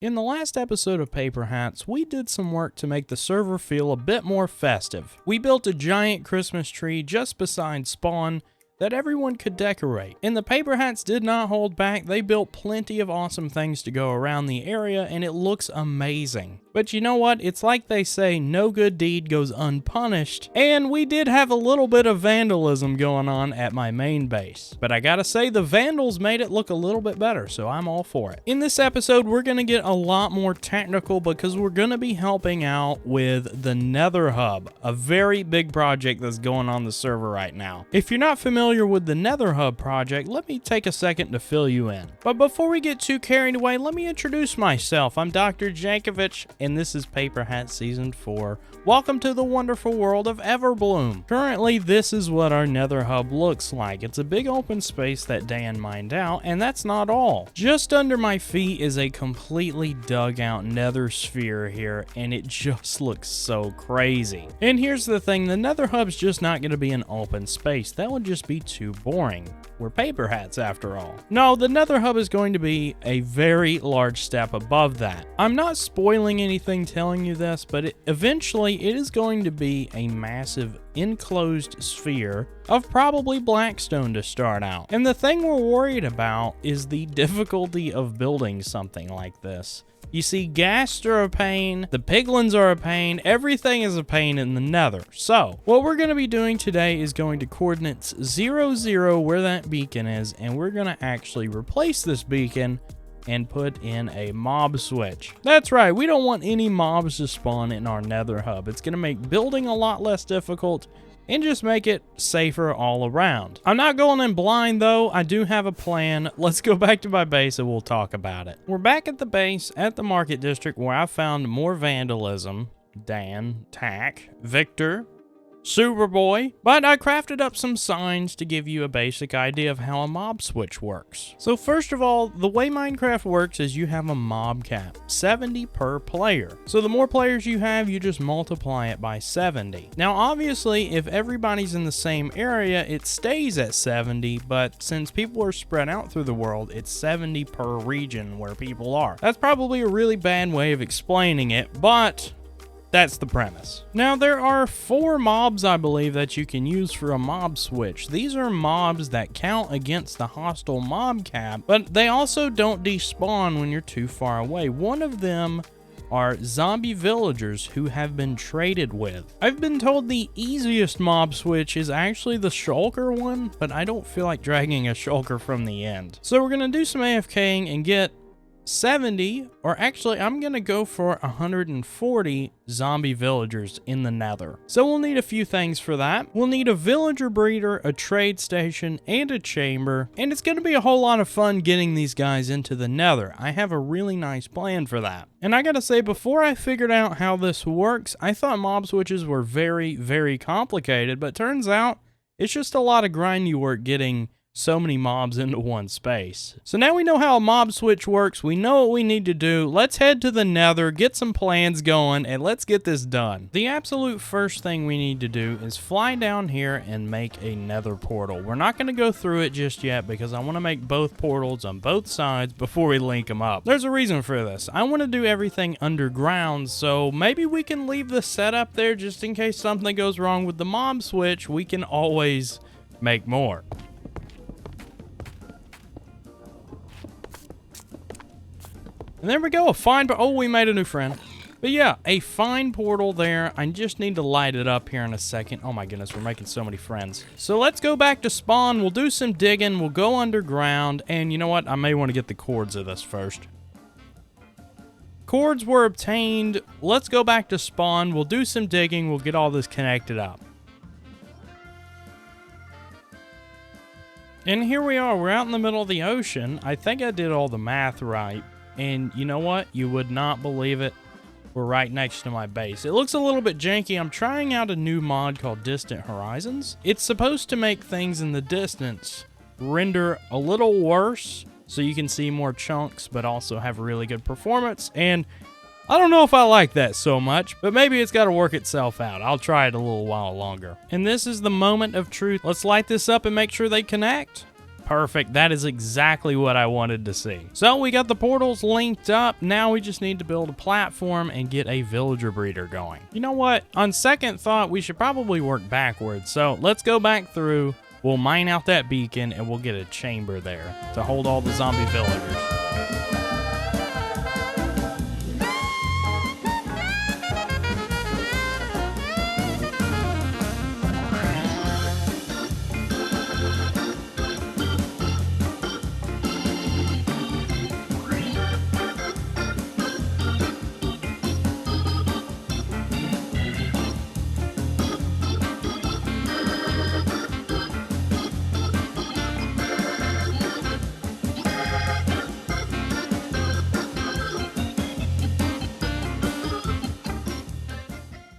In the last episode of Paperhats, we did some work to make the server feel a bit more festive. We built a giant Christmas tree just beside spawn that everyone could decorate. And the Paperhats did not hold back. They built plenty of awesome things to go around the area, and it looks amazing. But you know what? It's like they say, no good deed goes unpunished. And we did have a little bit of vandalism going on at my main base. But I gotta say, the vandals made it look a little bit better, so I'm all for it. In this episode, we're gonna get a lot more technical because we're gonna be helping out with the Nether hub, a very big project that's going on the server right now. If you're not familiar with the Nether hub project, let me take a second to fill you in. But before we get too carried away, let me introduce myself. I'm Dr. Jankovic, and this is Paperhats Season 4. Welcome to the wonderful world of Everbloom. Currently, this is what our Nether hub looks like. It's a big open space that Dan mined out, and that's not all. Just under my feet is a completely dug out Nether sphere here, and it just looks so crazy. And here's the thing, the Nether hub's just not going to be an open space. That would just be too boring. We're Paperhats after all. No, the Nether hub is going to be a very large step above that. I'm not spoiling anything telling you this, but eventually it is going to be a massive enclosed sphere of probably blackstone to start out. And the thing we're worried about is the difficulty of building something like this. You see, ghasts are a pain, the piglins are a pain, everything is a pain in the Nether. So, what we're going to be doing today is going to coordinates 0, 0 where that beacon is, and we're going to actually replace this beacon and put in a mob switch. That's right, we don't want any mobs to spawn in our Nether hub. It's going to make building a lot less difficult and just make it safer all around. I'm not going in blind though, I do have a plan. Let's go back to my base and we'll talk about it. We're back at the base at the market district where I found more vandalism. Dan, Tack, Victor, Superboy, but I crafted up some signs to give you a basic idea of how a mob switch works. So first of all, the way Minecraft works is you have a mob cap, 70 per player. So the more players you have, you just multiply it by 70. Now obviously, if everybody's in the same area, it stays at 70, but since people are spread out through the world, it's 70 per region where people are. That's probably a really bad way of explaining it, but that's the premise. Now, there are 4 mobs, I believe, that you can use for a mob switch. These are mobs that count against the hostile mob cap, but they also don't despawn when you're too far away. One of them are zombie villagers who have been traded with. I've been told the easiest mob switch is actually the shulker one, but I don't feel like dragging a shulker from the end. So we're gonna do some AFKing and get 70, or actually I'm gonna go for 140 zombie villagers in the Nether. So we'll need a few things for that. We'll need a villager breeder, a trade station, and a chamber, and it's gonna be a whole lot of fun getting these guys into the Nether. I have a really nice plan for that. And I gotta say, before I figured out how this works, I thought mob switches were very, very complicated, but turns out it's just a lot of grindy work getting so many mobs into one space. So now we know how a mob switch works, we know what we need to do. Let's head to the Nether, get some plans going, and let's get this done. The absolute first thing we need to do is fly down here and make a Nether portal. We're not going to go through it just yet because I want to make both portals on both sides before we link them up. There's a reason for this. I want to do everything underground, so maybe we can leave the setup there just in case something goes wrong with the mob switch. We can always make more. And there we go, a fine, oh, we made a new friend. But yeah, a fine portal there. I just need to light it up here in a second. Oh my goodness, we're making so many friends. So let's go back to spawn. We'll do some digging. We'll go underground. And you know what? I may want to get the cords of this first. Cords were obtained. Let's go back to spawn. We'll do some digging. We'll get all this connected up. And here we are. We're out in the middle of the ocean. I think I did all the math right. And you know what? You would not believe it. We're right next to my base. It looks a little bit janky. I'm trying out a new mod called Distant Horizons. It's supposed to make things in the distance render a little worse so you can see more chunks, but also have really good performance. And I don't know if I like that so much, but maybe it's got to work itself out. I'll try it a little while longer. And this is the moment of truth. Let's light this up and make sure they connect. Perfect. That is exactly what I wanted to see. So we got the portals linked up. Now we just need to build a platform and get a villager breeder going. You know what? On second thought, we should probably work backwards. So let's go back through. We'll mine out that beacon and we'll get a chamber there to hold all the zombie villagers.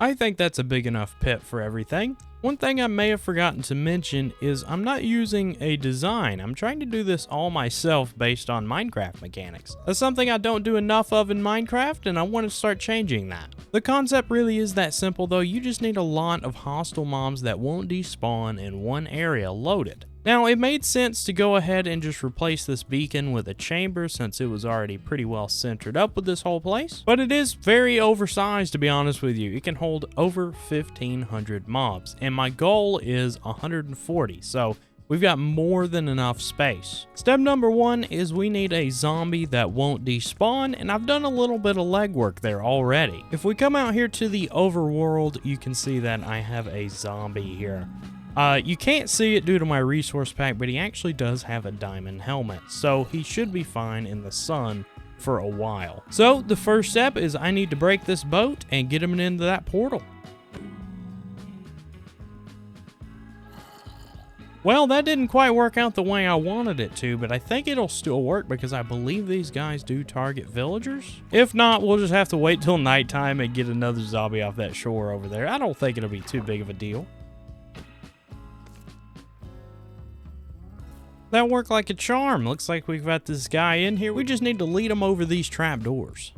I think that's a big enough pit for everything. One thing I may have forgotten to mention is I'm not using a design. I'm trying to do this all myself based on Minecraft mechanics. That's something I don't do enough of in Minecraft, and I want to start changing that. The concept really is that simple though. You just need a lot of hostile mobs that won't despawn in one area loaded. Now, it made sense to go ahead and just replace this beacon with a chamber since it was already pretty well centered up with this whole place. But it is very oversized, to be honest with you. It can hold over 1,500 mobs, and my goal is 140, so we've got more than enough space. Step number one is we need a zombie that won't despawn, and I've done a little bit of legwork there already. If we come out here to the overworld, you can see that I have a zombie here. You can't see it due to my resource pack, but he actually does have a diamond helmet, so he should be fine in the sun for a while. So the first step is I need to break this boat and get him into that portal. Well, that didn't quite work out the way I wanted it to, but I think it'll still work because I believe these guys do target villagers. If not, we'll just have to wait till nighttime and get another zombie off that shore over there. I don't think it'll be too big of a deal. That worked like a charm. Looks like we've got this guy in here. We just need to lead him over these trapdoors.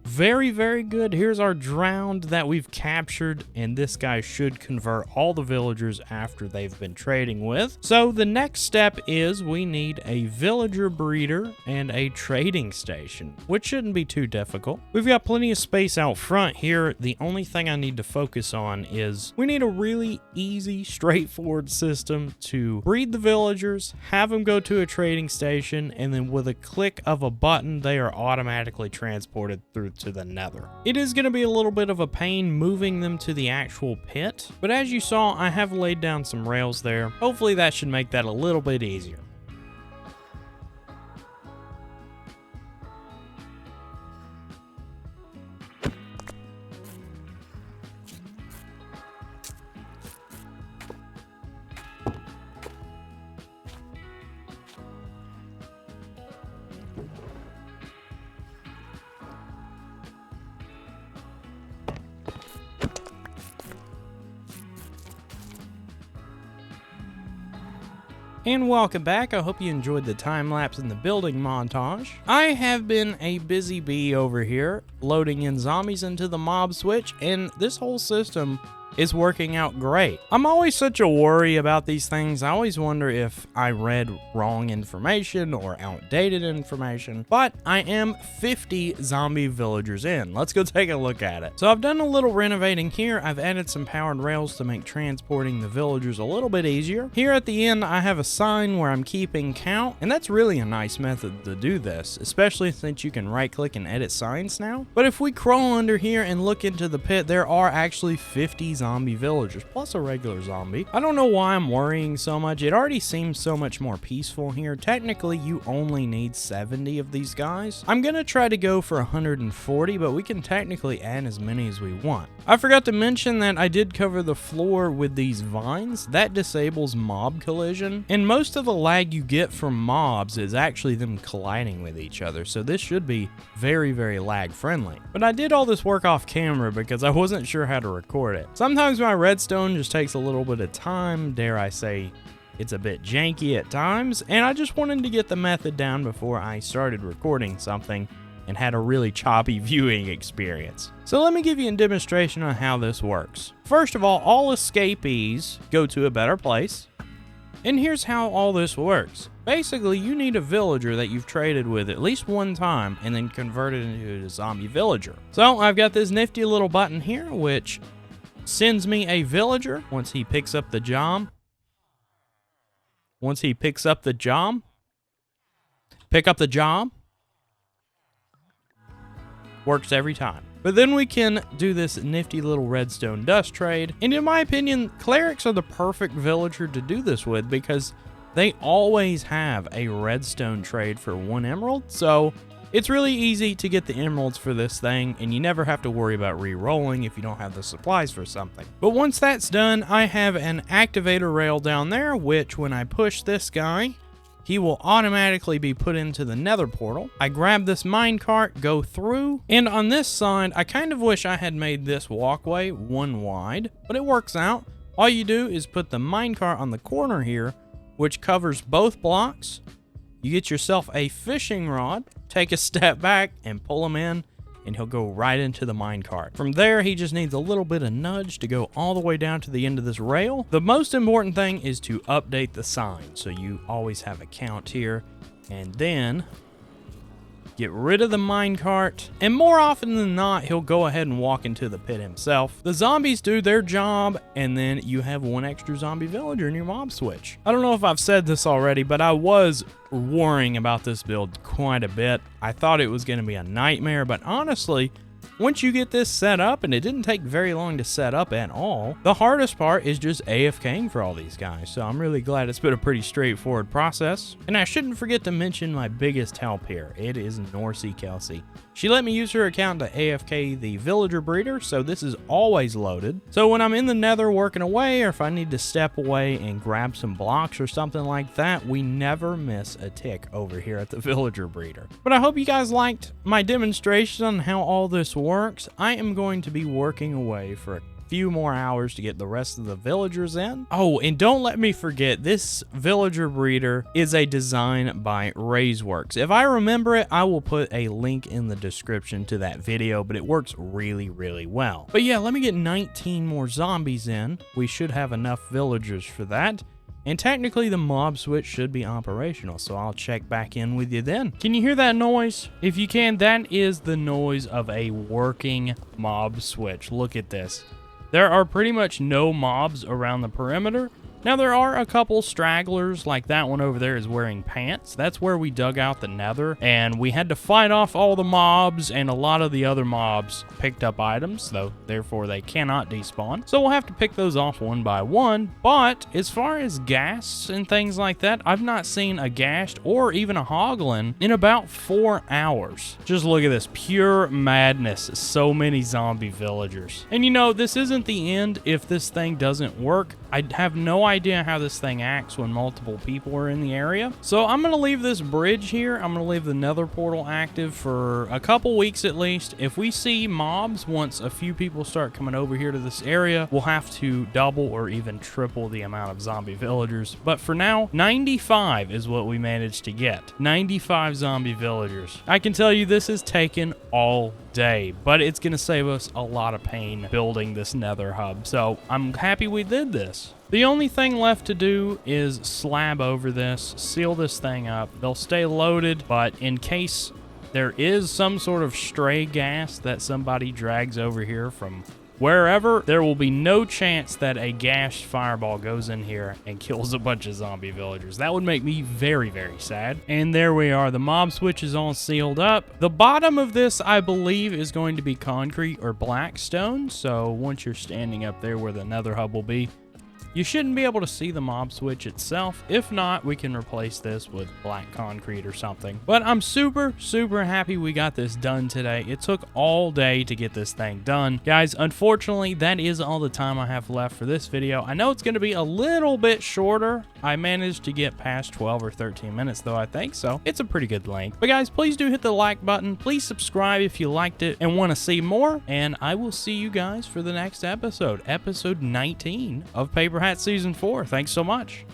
Very, very good. Here's our drowned that we've captured, and this guy should convert all the villagers after they've been trading with. So the next step is we need a villager breeder and a trading station, which shouldn't be too difficult. We've got plenty of space out front here. The only thing I need to focus on is we need a really easy, straightforward system to breed the villagers, have them go to a trading station, and then with a click of a button, they are automatically transported through to the Nether. It is going to be a little bit of a pain moving them to the actual pit, but as you saw, I have laid down some rails there. Hopefully that should make that a little bit easier. And welcome back. I hope you enjoyed the time lapse in the building montage. I have been a busy bee over here, loading in zombies into the mob switch, and this whole system is working out great. I'm always such a worry about these things. I always wonder if I read wrong information or outdated information, but I am 50 zombie villagers in. Let's go take a look at it. So I've done a little renovating here. I've added some powered rails to make transporting the villagers a little bit easier. Here at the end, I have a sign where I'm keeping count, and that's really a nice method to do this, especially since you can right click and edit signs now. But if we crawl under here and look into the pit, there are actually 50 zombie villagers plus a regular zombie. I don't know why I'm worrying so much. It already seems so much more peaceful here. Technically, you only need 70 of these guys. I'm gonna try to go for 140, but we can technically add as many as we want. I forgot to mention that I did cover the floor with these vines. That disables mob collision, and most of the lag you get from mobs is actually them colliding with each other, so this should be very, very lag friendly. But I did all this work off camera because I wasn't sure how to record it. Sometimes my redstone just takes a little bit of time, dare I say it's a bit janky at times, and I just wanted to get the method down before I started recording something and had a really choppy viewing experience. So let me give you a demonstration on how this works. First of all escapees go to a better place. And here's how all this works. Basically, you need a villager that you've traded with at least one time and then convert it into a zombie villager. So I've got this nifty little button here, which sends me a villager once he picks up the job. Pick up the job. Works every time. But then we can do this nifty little redstone dust trade. And in my opinion, clerics are the perfect villager to do this with because they always have a redstone trade for 1 emerald. So it's really easy to get the emeralds for this thing, and you never have to worry about re-rolling if you don't have the supplies for something. But once that's done, I have an activator rail down there, which when I push this guy, he will automatically be put into the Nether portal. I grab this minecart, go through, and on this side, I kind of wish I had made this walkway 1 wide, but it works out. All you do is put the minecart on the corner here, which covers both blocks. You get yourself a fishing rod, take a step back, and pull him in, and he'll go right into the minecart. From there, he just needs a little bit of nudge to go all the way down to the end of this rail. The most important thing is to update the sign, so you always have a count here, and then get rid of the minecart, and more often than not, he'll go ahead and walk into the pit himself. The zombies do their job, and then you have 1 extra zombie villager in your mob switch. I don't know if I've said this already, but I was worrying about this build quite a bit. I thought it was going to be a nightmare, but honestly, once you get this set up, and it didn't take very long to set up at all, the hardest part is just AFKing for all these guys, so I'm really glad it's been a pretty straightforward process. And I shouldn't forget to mention my biggest help here. It is Norsey Kelsey. She let me use her account to AFK the villager breeder, so this is always loaded. So when I'm in the Nether working away, or if I need to step away and grab some blocks or something like that, we never miss a tick over here at the villager breeder. But I hope you guys liked my demonstration on how all this works. I am going to be working away for a few more hours to get the rest of the villagers in. Oh, and don't let me forget, this villager breeder is a design by Raiseworks. If I remember it, I will put a link in the description to that video, but it works really, really well. But yeah, let me get 19 more zombies in. We should have enough villagers for that. And technically the mob switch should be operational, so I'll check back in with you then. Can you hear that noise? If you can, that is the noise of a working mob switch. Look at this. There are pretty much no mobs around the perimeter. Now there are a couple stragglers, like that one over there is wearing pants. That's where we dug out the Nether, and we had to fight off all the mobs, and a lot of the other mobs picked up items, though therefore they cannot despawn. So we'll have to pick those off 1 by 1, but as far as ghasts and things like that, I've not seen a ghast or even a hoglin in about 4 hours. Just look at this, pure madness, so many zombie villagers. And you know, this isn't the end if this thing doesn't work. I have no idea how this thing acts when multiple people are in the area. So I'm going to leave this bridge here. I'm going to leave the Nether portal active for a couple weeks at least. If we see mobs, once a few people start coming over here to this area, we'll have to double or even triple the amount of zombie villagers. But for now, 95 is what we managed to get. 95 zombie villagers. I can tell you this has taken all day, but it's going to save us a lot of pain building this Nether hub. So I'm happy we did this. The only thing left to do is slab over this, seal this thing up. They'll stay loaded, but in case there is some sort of stray gas that somebody drags over here from wherever, there will be no chance that a gashed fireball goes in here and kills a bunch of zombie villagers. That would make me very, very sad. And there we are. The mob switch is all sealed up. The bottom of this, I believe, is going to be concrete or black stone. So once you're standing up there where the Nether hub will be, you shouldn't be able to see the mob switch itself. If not, we can replace this with black concrete or something. But I'm super, super happy we got this done today. It took all day to get this thing done. Guys, unfortunately, that is all the time I have left for this video. I know it's going to be a little bit shorter. I managed to get past 12 or 13 minutes though, I think, so it's a pretty good length. But guys, please do hit the like button. Please subscribe if you liked it and want to see more. And I will see you guys for the next episode, episode 19 of Paperhats Season 4. Thanks so much.